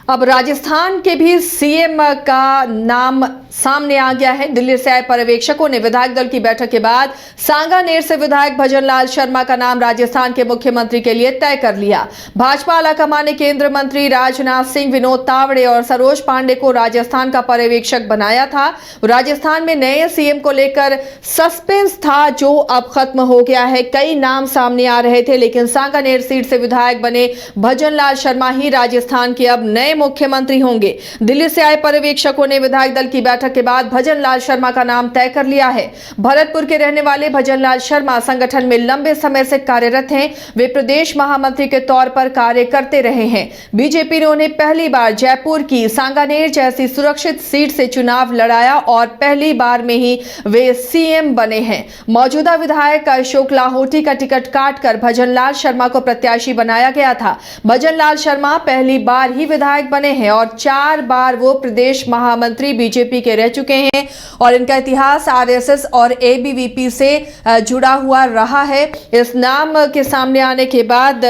अब राजस्थान के भी सीएम का नाम सामने आ गया है। दिल्ली से आए पर्यवेक्षकों ने विधायक दल की बैठक के बाद सांगानेर से विधायक भजनलाल शर्मा का नाम राजस्थान के मुख्यमंत्री के लिए तय कर लिया। भाजपा आलाकमान ने केंद्रीय मंत्री राजनाथ सिंह, विनोद तावड़े और सरोज पांडे को राजस्थान का पर्यवेक्षक बनाया था। राजस्थान में नए सीएम को लेकर सस्पेंस था, जो अब खत्म हो गया है। कई नाम सामने आ रहे थे, लेकिन सांगानेर सीट से विधायक बने भजनलाल शर्मा ही राजस्थान के अब नए मुख्यमंत्री होंगे। दिल्ली से आए पर्यवेक्षकों ने विधायक दल की बैठक के बाद भजनलाल शर्मा का नाम तय कर लिया है। भरतपुर के रहने वाले भजनलाल शर्मा संगठन में लंबे समय से कार्यरत हैं। वे प्रदेश महामंत्री के तौर पर कार्य करते रहे हैं। बीजेपी ने उन्हें पहली बार जयपुर की सांगानेर जैसी सुरक्षित सीट से चुनाव लड़ाया और पहली बार में ही वे सीएम बने हैं। मौजूदा विधायक अशोक लाहोटी का टिकट काटकर भजनलाल शर्मा को प्रत्याशी बनाया गया था। भजनलाल शर्मा पहली बार ही विधायक बने हैं और 4 बार वो प्रदेश महामंत्री बीजेपी के रह चुके हैं और इनका इतिहास आरएसएस और एबीवीपी से जुड़ा हुआ रहा है। इस नाम के सामने आने के बाद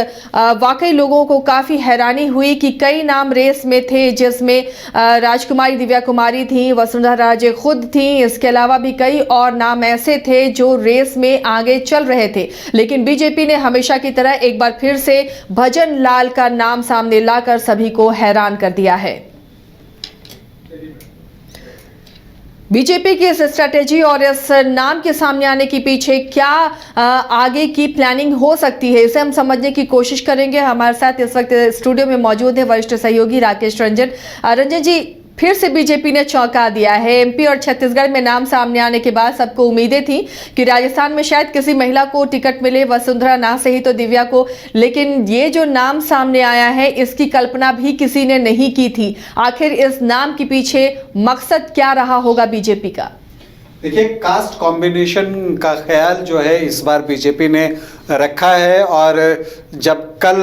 वाकई लोगों को काफी हैरानी हुई कि कई नाम रेस में थे, जिसमें राजकुमारी दिव्या कुमारी थी, वसुंधरा राजे खुद थी। इसके अलावा भी कई और नाम ऐसे थे जो रेस में आगे चल रहे थे, लेकिन बीजेपी ने हमेशा की तरह एक बार फिर से भजनलाल का नाम सामने लाकर सभी को हैरान कर दिया है। बीजेपी की इस स्ट्रैटेजी और इस नाम के सामने आने के पीछे क्या आगे की प्लानिंग हो सकती है, इसे हम समझने की कोशिश करेंगे। हमारे साथ इस वक्त स्टूडियो में मौजूद है वरिष्ठ सहयोगी राकेश रंजन। रंजन जी, फिर से बीजेपी ने चौंका दिया है। एमपी और छत्तीसगढ़ में नाम सामने आने के बाद सबको उम्मीदें थी कि राजस्थान में शायद किसी महिला को टिकट मिले, वसुंधरा ना सही तो दिव्या को, लेकिन ये जो नाम सामने आया है इसकी कल्पना भी किसी ने नहीं की थी। आखिर इस नाम के पीछे मकसद क्या रहा होगा बीजेपी का? देखिए, कास्ट कॉम्बिनेशन का ख्याल जो है इस बार बीजेपी ने रखा है। और जब कल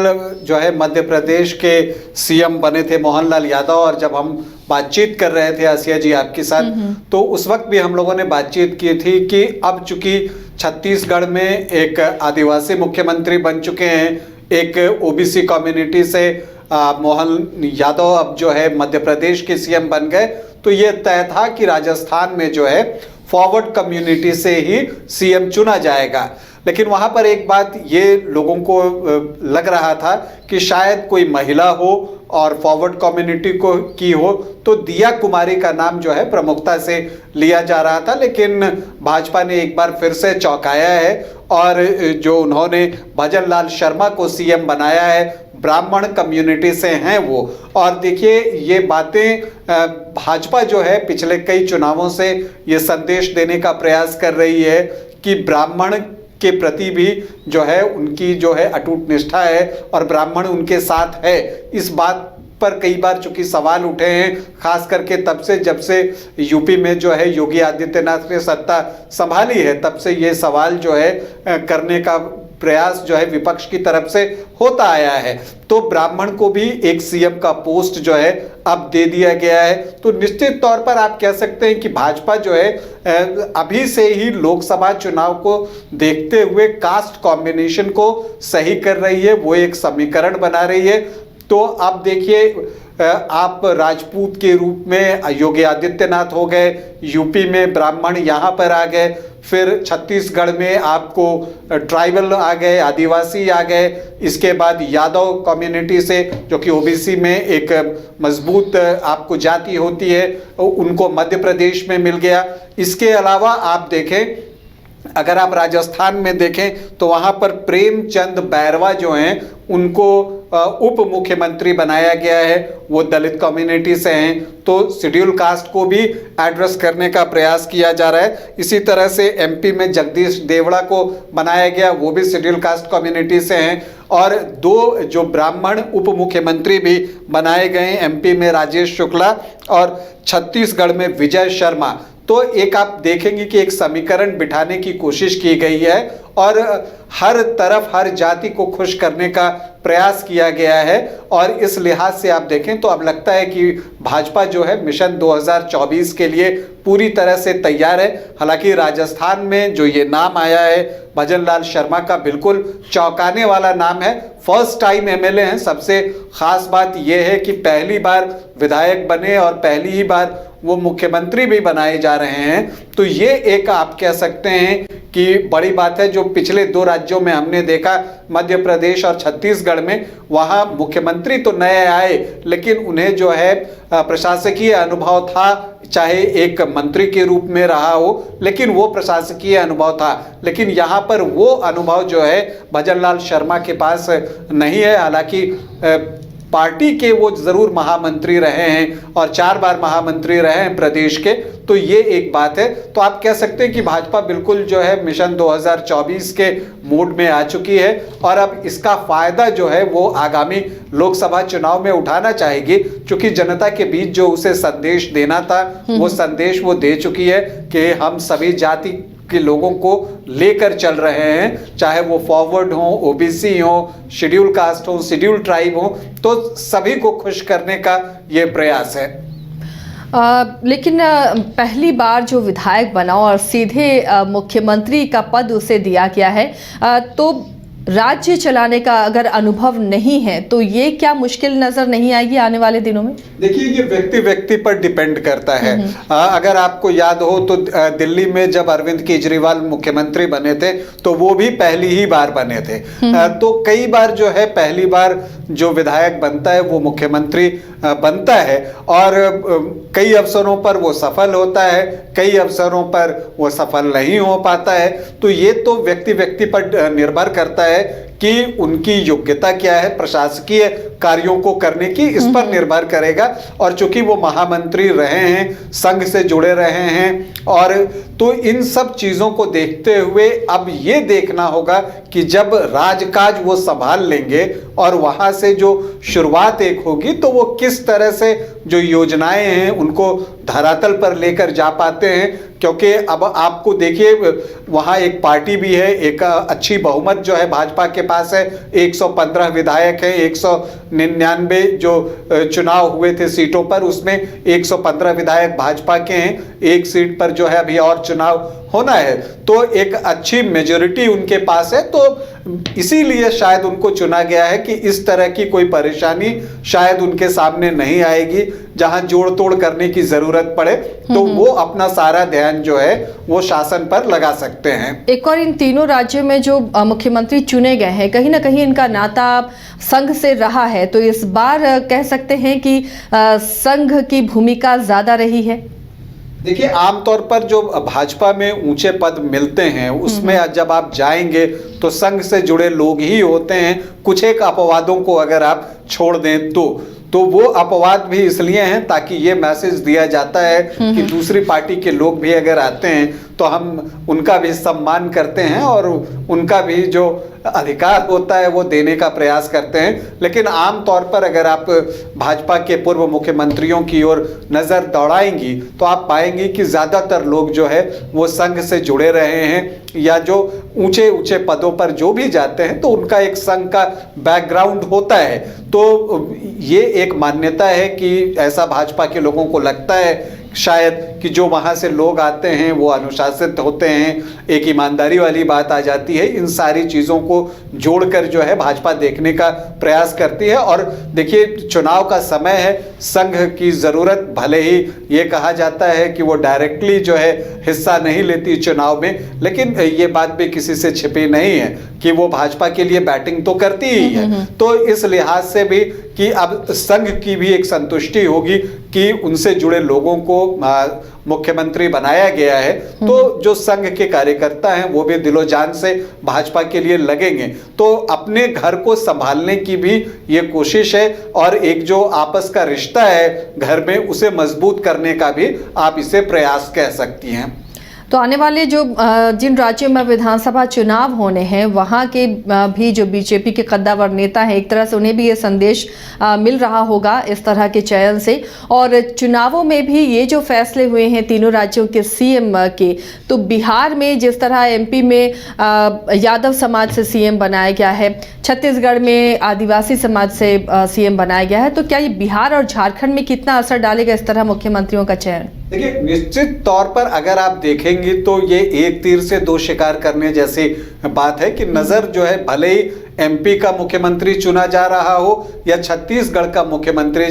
जो है मध्य प्रदेश के सीएम बने थे मोहनलाल यादव, और जब हम बातचीत कर रहे थे आसिया जी आपके साथ, तो उस वक्त भी हम लोगों ने बातचीत की थी कि अब चूंकि छत्तीसगढ़ में एक आदिवासी मुख्यमंत्री बन चुके हैं, एक ओबीसी कम्युनिटी से मोहन यादव अब जो है मध्य प्रदेश के सीएम बन गए, तो ये तय था कि राजस्थान में जो है फॉरवर्ड कम्युनिटी से ही सीएम चुना जाएगा। लेकिन वहां पर एक बात ये लोगों को लग रहा था कि शायद कोई महिला हो और फॉरवर्ड कम्युनिटी को की हो, तो दिया कुमारी का नाम जो है प्रमुखता से लिया जा रहा था। लेकिन भाजपा ने एक बार फिर से चौंकाया है और जो उन्होंने भजनलाल शर्मा को सीएम बनाया है, ब्राह्मण कम्युनिटी से हैं वो। और देखिए, ये बातें भाजपा जो है पिछले कई चुनावों से ये संदेश देने का प्रयास कर रही है कि ब्राह्मण के प्रति भी जो है उनकी जो है अटूट निष्ठा है और ब्राह्मण उनके साथ है। इस बात पर कई बार चूंकि सवाल उठे हैं, खास करके तब से जब से यूपी में जो है योगी आदित्यनाथ ने सत्ता संभाली है, तब से ये सवाल जो है करने का प्रयास जो है विपक्ष की तरफ से होता आया है। तो ब्राह्मण को भी एक सीएम का पोस्ट जो है अब दे दिया गया है। तो निश्चित तौर पर आप कह सकते हैं कि भाजपा जो है अभी से ही लोकसभा चुनाव को देखते हुए कास्ट कॉम्बिनेशन को सही कर रही है, वो एक समीकरण बना रही है। तो अब देखिए, आप राजपूत के रूप में योगी आदित्यनाथ हो गए, यूपी में ब्राह्मण यहाँ पर आ गए, फिर छत्तीसगढ़ में आपको ट्राइबल आ गए, आदिवासी आ गए, इसके बाद यादव कम्युनिटी से जो कि ओबीसी में एक मजबूत आपको जाति होती है, उनको मध्य प्रदेश में मिल गया। इसके अलावा आप देखें, अगर आप राजस्थान में देखें तो वहाँ पर प्रेमचंद बैरवा जो हैं उनको उप मुख्यमंत्री बनाया गया है, वो दलित कम्युनिटी से हैं। तो शेड्यूल कास्ट को भी एड्रेस करने का प्रयास किया जा रहा है। इसी तरह से एमपी में जगदीश देवड़ा को बनाया गया, वो भी शेड्यूल कास्ट कम्युनिटी से हैं। और 2 जो ब्राह्मण उप मुख्यमंत्री भी बनाए गए, एमपी में राजेश शुक्ला और छत्तीसगढ़ में विजय शर्मा। तो एक आप देखेंगे कि एक समीकरण बिठाने की कोशिश की गई है। और हर तरफ हर जाति को खुश करने का प्रयास किया गया है। और इस लिहाज से आप देखें तो अब लगता है कि भाजपा जो है मिशन 2024 के लिए पूरी तरह से तैयार है। हालांकि राजस्थान में जो ये नाम आया है भजनलाल शर्मा का, बिल्कुल चौंकाने वाला नाम है। फर्स्ट टाइम एमएलए हैं। सबसे खास बात यह है कि पहली बार विधायक बने और पहली ही बार वो मुख्यमंत्री भी बनाए जा रहे हैं। तो ये एक आप कह सकते हैं कि बड़ी बात है। जो पिछले 2 राज्यों में हमने देखा, मध्य प्रदेश और छत्तीसगढ़ में, वहाँ मुख्यमंत्री तो नए आए लेकिन उन्हें जो है प्रशासकीय अनुभव था, चाहे एक मंत्री के रूप में रहा हो लेकिन वो प्रशासकीय अनुभव था। लेकिन यहाँ पर वो अनुभव जो है भजनलाल शर्मा के पास नहीं है। हालांकि पार्टी के वो जरूर महामंत्री रहे हैं और 4 बार महामंत्री रहे हैं प्रदेश के, तो ये एक बात है। तो आप कह सकते हैं कि भाजपा बिल्कुल जो है मिशन 2024 के मूड में आ चुकी है और अब इसका फायदा जो है वो आगामी लोकसभा चुनाव में उठाना चाहेगी, क्योंकि जनता के बीच जो उसे संदेश देना था वो संदेश वो दे चुकी है कि हम सभी जाति के लोगों को लेकर चल रहे हैं, चाहे वो फॉरवर्ड हो, ओबीसी हो, शेड्यूल कास्ट हो, शेड्यूल ट्राइब हो, तो सभी को खुश करने का ये प्रयास है। लेकिन पहली बार जो विधायक बना और सीधे मुख्यमंत्री का पद उसे दिया गया है, तो राज्य चलाने का अगर अनुभव नहीं है तो ये क्या मुश्किल नजर नहीं आएगी आने वाले दिनों में? देखिए, ये व्यक्ति व्यक्ति पर डिपेंड करता है। अगर आपको याद हो तो दिल्ली में जब अरविंद केजरीवाल मुख्यमंत्री बने थे तो वो भी पहली ही बार बने थे। तो कई बार जो है पहली बार जो विधायक बनता है वो मुख्यमंत्री बनता है और कई अवसरों पर वो सफल होता है, कई अवसरों पर वो सफल नहीं हो पाता है। तो ये तो व्यक्ति व्यक्ति पर निर्भर करता है कि उनकी योग्यता क्या है, प्रशासकीय कार्यों को करने की, इस पर निर्भर करेगा। और चूंकि वो महामंत्री रहे हैं, संघ से जुड़े रहे हैं, और तो इन सब चीजों को देखते हुए अब ये देखना होगा कि जब राजकाज वो संभाल लेंगे और वहां से जो शुरुआत एक होगी तो वो किस तरह से जो योजनाएं हैं उनको धरातल पर लेकर जा पाते हैं। क्योंकि अब आपको देखिए वहाँ एक पार्टी भी है, एक अच्छी बहुमत जो है भाजपा के पास है, 115 विधायक हैं, 199 जो चुनाव हुए थे सीटों पर उसमें 115 विधायक भाजपा के हैं। एक सीट पर जो है अभी और चुनाव होना है, तो एक अच्छी मेजोरिटी उनके पास है। तो इसीलिए शायद उनको चुना गया है कि इस तरह की कोई परेशानी शायद उनके सामने नहीं आएगी जहां जोड़ तोड़ करने की जरूरत पड़े, तो वो अपना सारा ध्यान जो है वो शासन पर लगा सकते हैं। एक और इन तीनों राज्यों में जो मुख्यमंत्री चुने गए हैं कहीं ना कहीं इनका नाता संघ से रहा है, तो इस बार कह सकते हैं कि संघ की भूमिका ज्यादा रही है। देखिए, आमतौर पर जो भाजपा में ऊंचे पद मिलते हैं उसमें जब आप जाएंगे तो संघ से जुड़े लोग ही होते हैं। कुछ एक अपवादों को अगर आप छोड़ दें तो वो अपवाद भी इसलिए हैं ताकि ये मैसेज दिया जाता है कि दूसरी पार्टी के लोग भी अगर आते हैं तो हम उनका भी सम्मान करते हैं और उनका भी जो अधिकार होता है वो देने का प्रयास करते हैं। लेकिन आम तौर पर अगर आप भाजपा के पूर्व मुख्यमंत्रियों की ओर नज़र दौड़ाएंगी तो आप पाएंगे कि ज़्यादातर लोग जो है वो संघ से जुड़े रहे हैं, या जो ऊंचे ऊंचे पदों पर जो भी जाते हैं तो उनका एक संघ का बैकग्राउंड होता है। तो ये एक मान्यता है कि ऐसा भाजपा के लोगों को लगता है शायद कि जो वहाँ से लोग आते हैं वो अनुशासित होते हैं, एक ईमानदारी वाली बात आ जाती है। इन सारी चीज़ों को जोड़कर जो है भाजपा देखने का प्रयास करती है। और देखिए, चुनाव का समय है, संघ की ज़रूरत, भले ही ये कहा जाता है कि वो डायरेक्टली जो है हिस्सा नहीं लेती चुनाव में, लेकिन ये बात भी किसी से छिपी नहीं है कि वो भाजपा के लिए बैटिंग तो करती ही है। तो इस लिहाज से भी कि अब संघ की भी एक संतुष्टि होगी कि उनसे जुड़े लोगों को मुख्यमंत्री बनाया गया है, तो जो संघ के कार्यकर्ता हैं वो भी दिलो जान से भाजपा के लिए लगेंगे। तो अपने घर को संभालने की भी ये कोशिश है और एक जो आपस का रिश्ता है घर में उसे मजबूत करने का भी आप इसे प्रयास कह सकती हैं। तो आने वाले जो जिन राज्यों में विधानसभा चुनाव होने हैं वहाँ के भी जो बीजेपी के कद्दावर नेता हैं, एक तरह से उन्हें भी ये संदेश मिल रहा होगा इस तरह के चयन से। और चुनावों में भी ये जो फैसले हुए हैं तीनों राज्यों के सीएम के, तो बिहार में जिस तरह एमपी में यादव समाज से सीएम बनाया गया है, छत्तीसगढ़ में आदिवासी समाज से सीएम बनाया गया है, तो क्या ये बिहार और झारखंड में कितना असर डालेगा इस तरह मुख्यमंत्रियों का चयन? देखिए, निश्चित तौर पर अगर आप देखेंगे तो ये एक तीर से दो शिकार करने जैसी बात है कि नजर जो है भले ही एमपी का मुख्यमंत्री चुना जा रहा हो या छत्तीसगढ़ का मुख्यमंत्री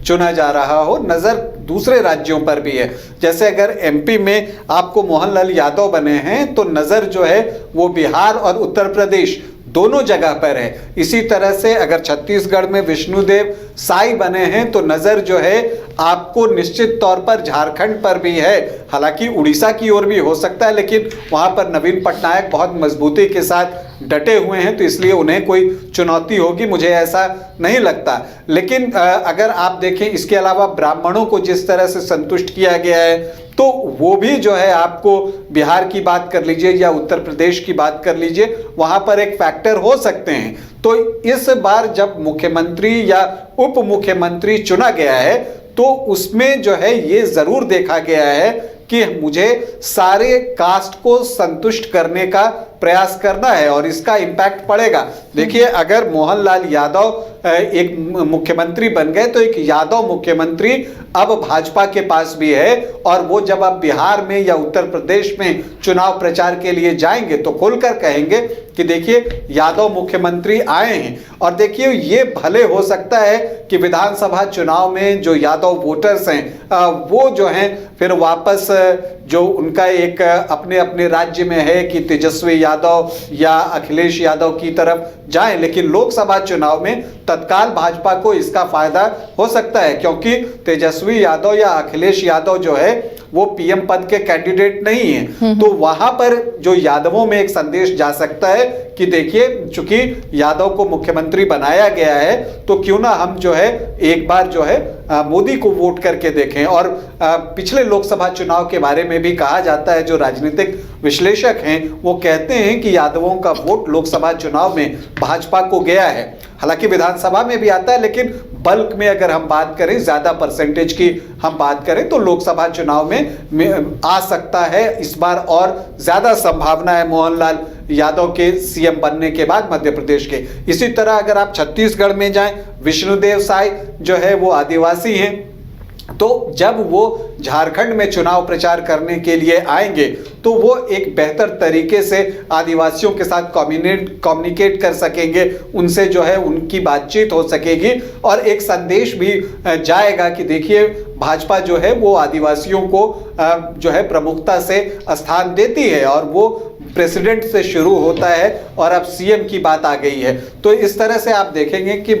चुना जा रहा हो, नजर दूसरे राज्यों पर भी है। जैसे अगर एमपी में आपको मोहनलाल यादव बने हैं तो नजर जो है वो बिहार और उत्तर प्रदेश दोनों जगह पर है। इसी तरह से अगर छत्तीसगढ़ में विष्णुदेव साई बने हैं तो नजर जो है आपको निश्चित तौर पर झारखंड पर भी है। हालांकि उड़ीसा की ओर भी हो सकता है, लेकिन वहां पर नवीन पटनायक बहुत मजबूती के साथ डटे हुए हैं, तो इसलिए उन्हें कोई चुनौती होगी, मुझे ऐसा नहीं लगता। लेकिन अगर आप देखें, इसके अलावा ब्राह्मणों को जिस तरह से संतुष्ट किया गया है, तो वो भी जो है आपको बिहार की बात कर लीजिए या उत्तर प्रदेश की बात कर लीजिए, वहां पर एक फैक्टर हो सकते हैं। तो इस बार जब मुख्यमंत्री या उप मुख्यमंत्री चुना गया है तो उसमें जो है ये जरूर देखा गया है कि मुझे सारे कास्ट को संतुष्ट करने का प्रयास करना है और इसका इम्पैक्ट पड़ेगा। देखिए, अगर मोहनलाल यादव एक मुख्यमंत्री बन गए तो एक यादव मुख्यमंत्री अब भाजपा के पास भी है, और वो जब अब बिहार में या उत्तर प्रदेश में चुनाव प्रचार के लिए जाएंगे तो खुलकर कहेंगे कि देखिए यादव मुख्यमंत्री आए हैं। और देखिए, ये भले हो सकता है कि विधानसभा चुनाव में जो यादव वोटर्स हैं वो जो हैं फिर वापस जो उनका एक अपने अपने राज्य में है कि तेजस्वी यादव या अखिलेश यादव की तरफ जाएं, लेकिन लोकसभा चुनाव में तत्काल भाजपा को इसका फायदा हो सकता है, क्योंकि तेजस्वी यादव या अखिलेश यादव जो है वो पीएम पद के कैंडिडेट नहीं है। तो वहां पर जो यादवों में एक संदेश जा सकता है कि देखिए, चूंकि यादव को मुख्यमंत्री बनाया गया है तो क्यों ना हम जो है एक बार जो है मोदी को वोट करके देखें। और पिछले लोकसभा चुनाव के बारे में भी कहा जाता है, जो राजनीतिक विश्लेषक हैं वो कहते हैं कि यादवों का वोट लोकसभा चुनाव में भाजपा को गया है। हालांकि विधानसभा में भी आता है, लेकिन बल्क में अगर हम बात करें, ज्यादा परसेंटेज की हम बात करें तो लोकसभा चुनाव में आ सकता है इस बार, और ज्यादा संभावना है मोहनलाल यादव के सीएम बनने के बाद मध्य प्रदेश के। इसी तरह अगर आप छत्तीसगढ़ में जाएं, विष्णुदेव साई जो है वो आदिवासी हैं, तो जब वो झारखंड में चुनाव प्रचार करने के लिए आएंगे तो वो एक बेहतर तरीके से आदिवासियों के साथ कम्युनिकेट कर सकेंगे, उनसे जो है उनकी बातचीत हो सकेगी और एक संदेश भी जाएगा कि देखिए भाजपा जो है वो आदिवासियों को जो है प्रमुखता से स्थान देती है, और वो प्रेसिडेंट से शुरू होता है और अब सीएम की बात आ गई है। तो इस तरह से आप देखेंगे कि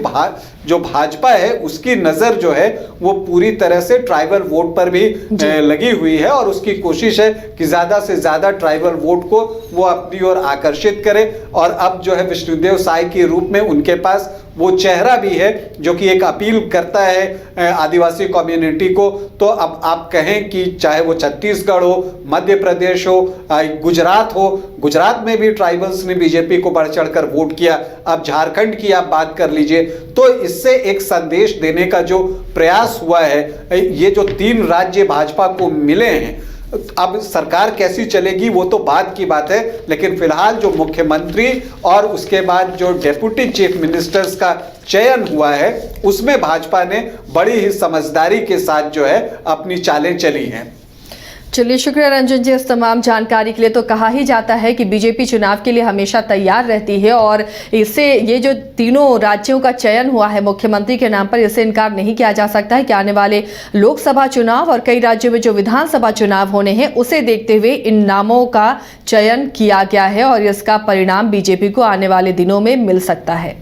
जो भाजपा है उसकी नजर जो है वो पूरी तरह से ट्राइबल वोट पर भी लगी हुई है, और उसकी कोशिश है कि ज्यादा से ज्यादा ट्राइबल वोट को वो अपनी ओर आकर्षित करे। और अब जो है विष्णुदेव साई के रूप में उनके पास वो चेहरा भी है जो कि एक अपील करता है आदिवासी कम्युनिटी को। तो अब आप कहें कि चाहे वो छत्तीसगढ़ हो, मध्य प्रदेश हो, गुजरात हो, गुजरात में भी ट्राइबल्स ने बीजेपी को बढ़ चढ़कर वोट किया। अब झारखंड की आप बात कर लीजिए, तो इससे एक संदेश देने का जो प्रयास हुआ है, ये जो 3 राज्य भाजपा को मिले हैं, अब सरकार कैसी चलेगी वो तो बाद की बात है, लेकिन फिलहाल जो मुख्यमंत्री और उसके बाद जो डेप्यूटी चीफ मिनिस्टर्स का चयन हुआ है उसमें भाजपा ने बड़ी ही समझदारी के साथ जो है अपनी चालें चली हैं। चलिए, शुक्रिया रंजन जी इस तमाम जानकारी के लिए। तो कहा ही जाता है कि बीजेपी चुनाव के लिए हमेशा तैयार रहती है, और इससे ये जो तीनों राज्यों का चयन हुआ है मुख्यमंत्री के नाम पर, इससे इनकार नहीं किया जा सकता है कि आने वाले लोकसभा चुनाव और कई राज्यों में जो विधानसभा चुनाव होने हैं उसे देखते हुए इन नामों का चयन किया गया है, और इसका परिणाम बीजेपी को आने वाले दिनों में मिल सकता है।